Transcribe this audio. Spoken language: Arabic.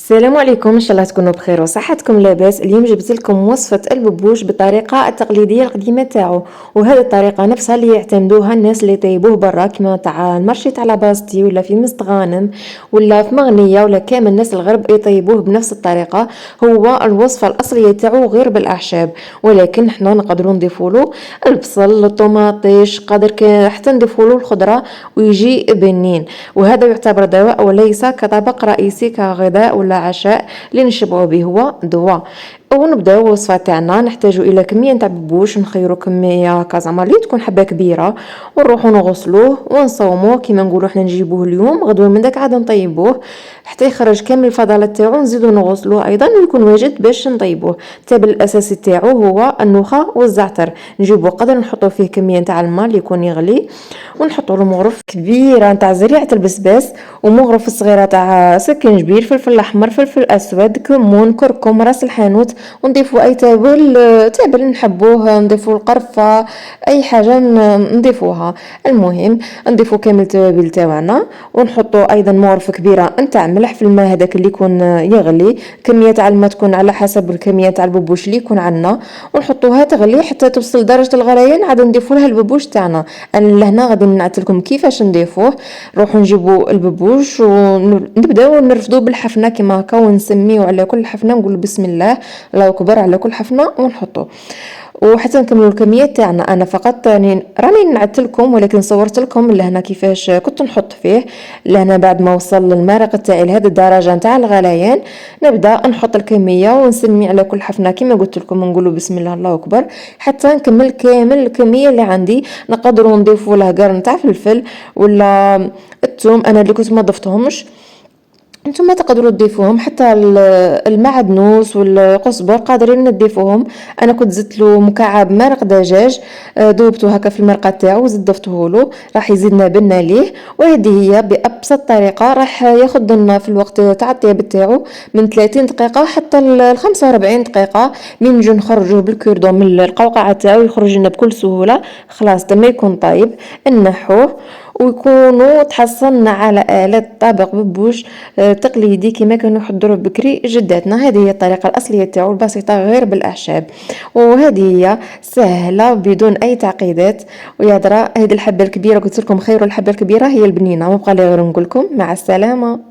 السلام عليكم، ان شاء الله تكونوا بخير وصحتكم لاباس. اليوم جبت لكم وصفه الببوش بالطريقه التقليديه القديمه تاعو، وهذه الطريقه نفسها اللي يعتمدوها الناس اللي يطيبوه برا كما تاع المرشي تاع لاباستي ولا في مستغانم ولا في مغنيه ولا كامل الناس الغرب يطيبوه بنفس الطريقه. هو الوصفه الاصليه تاعو غير بالاعشاب، ولكن حنا نقدروا نضيفوا له البصل الطوماطيش حتى نضيفوا له الخضره ويجي بنين. وهذا يعتبر دواء وليس كطبق رئيسي كغذاء ولا عشاء اللي نشبعوا به، هو دواء. ونبداو الوصفه تاعنا. نحتاجوا الى كميه تاع ببوش، نخيروا كميه كازما اللي تكون حبه كبيره، ونروحوا نغسلوه ونصوموه كيما نقولوا احنا. نجيبوه اليوم غدوه من داك عاد نطيبوه حتى يخرج كامل الفضلات تاعو، نزيدو نغسلوه ايضا ويكون واجد باش نطيبوه. التابل الاساسي تاعو هو النخا والزعتر. نجيبو قدر نحطو فيه كميه تاع الماء اللي يكون يغلي، ونحطو له مغرف كبيره تاع زريعه البسباس، ومغرف صغيره تاع سكنجبير، فلفل احمر، فلفل اسود، كمون، كركم، راس الحانوت. ونضيفوا اي تابل نحبوه، نضيفوا القرفه، اي حاجه نضيفوها. المهم نضيفوا كامل التوابل تاعنا، ونحطوا ايضا مغرفه كبيره نتاع ملح في الماء هذاك اللي يكون يغلي. كميه تاع الماء تكون على حسب الكميه تاع الببوش اللي يكون عندنا، ونحطوها تغلي حتى توصل درجه الغليان. عاد نضيفوا لها الببوش تاعنا. انا لهنا غادي نعطي لكم كيفاش نضيفوه. نروحوا نجيبوا الببوش ونبداو نرفدوه بالحفنه كما هكا، ونسميو على كل حفنه نقول بسم الله الله اكبر على كل حفنه ونحطوه. وحتى نكملوا الكميه تاعنا. انا فقط راني نعت لكم، ولكن صورت لكم لهنا كيفاش كنت نحط فيه. لهنا بعد ما وصل المرق تاعي لهذه الدرجه نتاع الغليان، نبدا نحط الكميه ونسمي على كل حفنه كما قلت لكم، نقولوا بسم الله الله اكبر حتى نكمل كامل الكميه اللي عندي. نقدروا نضيفوا له قرن تاع فلفل ولا الثوم، انا اللي كنت ما ضفتهمش. انتم تقدروا تضيفوهم، حتى المعدنوس والقزبر قادرين تضيفوهم. انا كنت زدت له مكعب مرق دجاج، ذوبته هكا في المرقه تاعو وزدفته له، راح يزيدنا بنا ليه. وهذه هي بابسط طريقه. راح ياخذ لنا في الوقت تاع الطياب تاعو من 30 دقيقه حتى ل 45 دقيقه، من نجي نخرجوه بالكوردون من القوقعه تاعو يخرج لنا بكل سهوله. خلاص تما يكون طيب، نحوه ويكونوا تحصلنا على آلة طابق ببوش تقليدي كما كانوا يحضروا بكري جداتنا. هذه هي الطريقة الأصلية تاعو البسيطة غير بالأعشاب، وهذه هي سهلة بدون أي تعقيدات. ويا درا هذه الحبة الكبيرة قلت لكم خير الحبة الكبيرة هي البنينة. ما بقى لي غير نقول لكم مع السلامة.